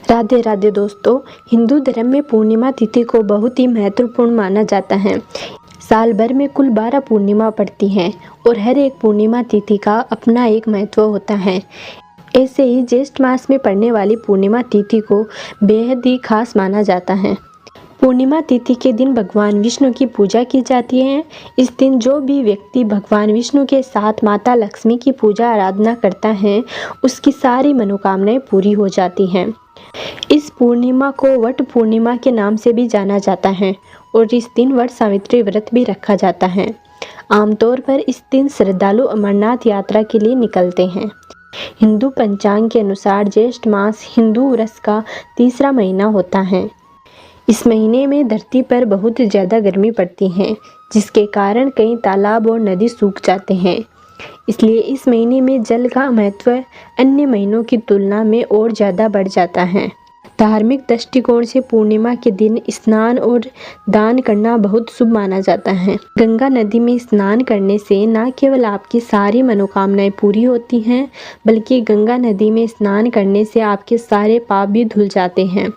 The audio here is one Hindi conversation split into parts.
राधे राधे दोस्तों। हिंदू धर्म में पूर्णिमा तिथि को बहुत ही महत्वपूर्ण माना जाता है। साल भर में कुल 12 पूर्णिमा पड़ती हैं और हर एक पूर्णिमा तिथि का अपना एक महत्व होता है। ऐसे ही ज्येष्ठ मास में पड़ने वाली पूर्णिमा तिथि को बेहद ही खास माना जाता है। पूर्णिमा तिथि के दिन भगवान विष्णु की पूजा की जाती है। इस दिन जो भी व्यक्ति भगवान विष्णु के साथ माता लक्ष्मी की पूजा आराधना करता है, उसकी सारी मनोकामनाएं पूरी हो जाती हैं। इस पूर्णिमा को वट पूर्णिमा के नाम से भी जाना जाता है और इस दिन वट सावित्री व्रत भी रखा जाता है। आमतौर पर इस दिन श्रद्धालु अमरनाथ यात्रा के लिए निकलते हैं। हिंदू पंचांग के अनुसार ज्येष्ठ मास हिंदू वर्ष का तीसरा महीना होता है। इस महीने में धरती पर बहुत ज़्यादा गर्मी पड़ती है, जिसके कारण कई तालाब और नदी सूख जाते हैं। इसलिए इस महीने में जल का महत्व अन्य महीनों की तुलना में और ज़्यादा बढ़ जाता है। धार्मिक दृष्टिकोण से पूर्णिमा के दिन स्नान और दान करना बहुत शुभ माना जाता है। गंगा नदी में स्नान करने से न केवल आपकी सारी मनोकामनाएं पूरी होती हैं, बल्कि गंगा नदी में स्नान करने से आपके सारे पाप भी धुल जाते हैं।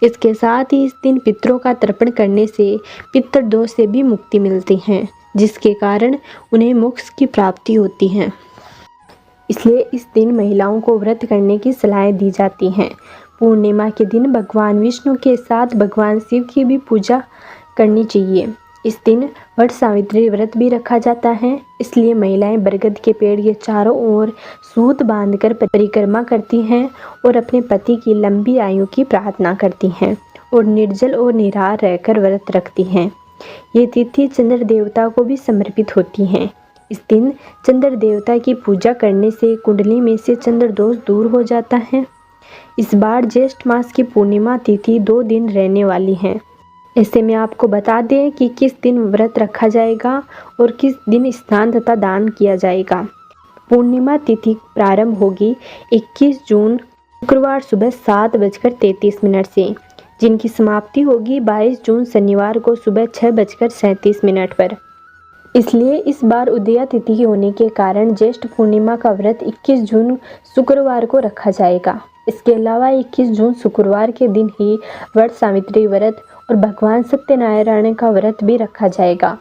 इसके साथ ही इस दिन पितरों का तर्पण करने से पितृदोष से भी मुक्ति मिलती है, जिसके कारण उन्हें मोक्ष की प्राप्ति होती है। इसलिए इस दिन महिलाओं को व्रत करने की सलाह दी जाती हैं। पूर्णिमा के दिन भगवान विष्णु के साथ भगवान शिव की भी पूजा करनी चाहिए। इस दिन वट सावित्री व्रत भी रखा जाता है। इसलिए महिलाएं बरगद के पेड़ के चारों ओर सूत बांधकर परिक्रमा करती हैं और अपने पति की लंबी आयु की प्रार्थना करती हैं और निर्जल और निराहार रहकर व्रत रखती हैं। ये तिथि चंद्र देवता को भी समर्पित होती है। इस दिन चंद्र देवता की पूजा करने से कुंडली में से चंद्र दोष दूर हो जाता है। इस बार ज्येष्ठ मास की पूर्णिमा तिथि 2 दिन रहने वाली है। ऐसे में आपको बता दें कि किस दिन व्रत रखा जाएगा और किस दिन स्नान तथा दान किया जाएगा। पूर्णिमा तिथि प्रारंभ होगी 21 जून शुक्रवार सुबह 7:33 से, जिनकी समाप्ति होगी 22 जून शनिवार को सुबह 6:37 पर। इसलिए इस बार उदया तिथि होने के कारण ज्येष्ठ पूर्णिमा का व्रत 21 जून शुक्रवार को रखा जाएगा। इसके अलावा 21 जून शुक्रवार के दिन ही वट सावित्री व्रत और भगवान सत्यनारायण का व्रत भी रखा जाएगा।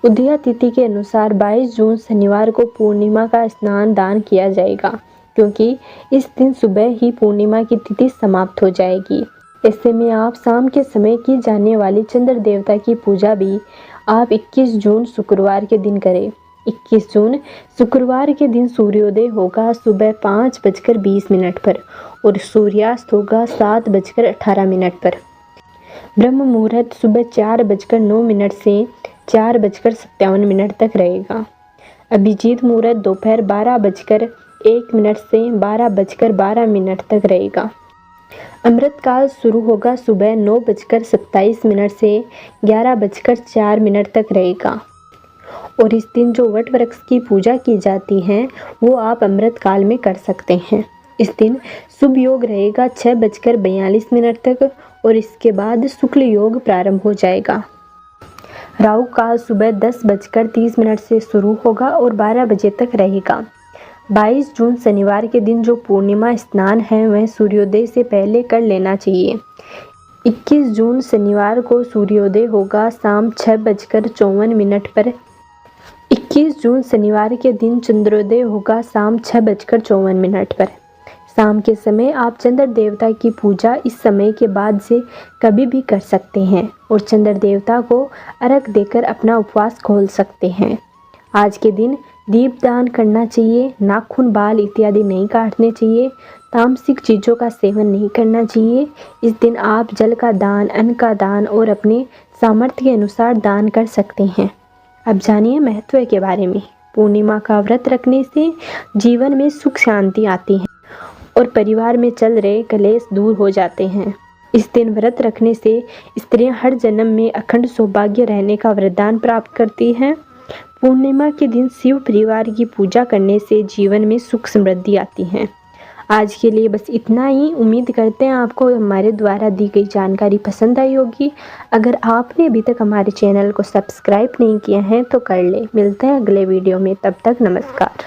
उदया तिथि के अनुसार 22 जून शनिवार को पूर्णिमा का स्नान दान किया जाएगा, क्योंकि इस दिन सुबह ही पूर्णिमा की तिथि समाप्त हो जाएगी। ऐसे में आप शाम के समय की जाने वाली चंद्र देवता की पूजा भी आप 21 जून शुक्रवार के दिन करें। 21 जून शुक्रवार के दिन सूर्योदय होगा सुबह 5:20 पर और सूर्यास्त होगा 7:18 पर। ब्रह्म मुहूर्त सुबह 4:09 से 4:57 तक रहेगा। अभिजीत मुहूर्त दोपहर 12:01 से 12:12 तक रहेगा। अमृत काल शुरू होगा सुबह 9:27 से 11:04 तक रहेगा। और इस दिन जो वट वृक्ष की पूजा की जाती है वो आप अमृत काल में कर सकते हैं। इस दिन शुभ योग रहेगा 6:42 तक और इसके बाद शुक्ल योग प्रारंभ हो जाएगा। राहु काल सुबह 10:30 से शुरू होगा और 12 बजे तक रहेगा। 22 जून शनिवार के दिन जो पूर्णिमा स्नान है वह सूर्योदय से पहले कर लेना चाहिए। 21 जून शनिवार को सूर्योदय होगा शाम 6:54 पर। 21 जून शनिवार के दिन चंद्रोदय होगा शाम 6:54 पर। शाम के समय आप चंद्र देवता की पूजा इस समय के बाद से कभी भी कर सकते हैं और चंद्र देवता को अर्घ देकर अपना उपवास खोल सकते हैं। आज के दिन दीपदान करना चाहिए, नाखून बाल इत्यादि नहीं काटने चाहिए, तामसिक चीज़ों का सेवन नहीं करना चाहिए। इस दिन आप जल का दान, अन्न का दान और अपने सामर्थ्य के अनुसार दान कर सकते हैं। अब जानिए महत्व के बारे में। पूर्णिमा का व्रत रखने से जीवन में सुख शांति आती है और परिवार में चल रहे कलेश दूर हो जाते हैं। इस दिन व्रत रखने से स्त्रियां हर जन्म में अखंड सौभाग्य रहने का वरदान प्राप्त करती हैं। पूर्णिमा के दिन शिव परिवार की पूजा करने से जीवन में सुख समृद्धि आती है। आज के लिए बस इतना ही। उम्मीद करते हैं आपको हमारे द्वारा दी गई जानकारी पसंद आई होगी। अगर आपने अभी तक हमारे चैनल को सब्सक्राइब नहीं किया है तो कर ले। मिलते हैं अगले वीडियो में, तब तक नमस्कार।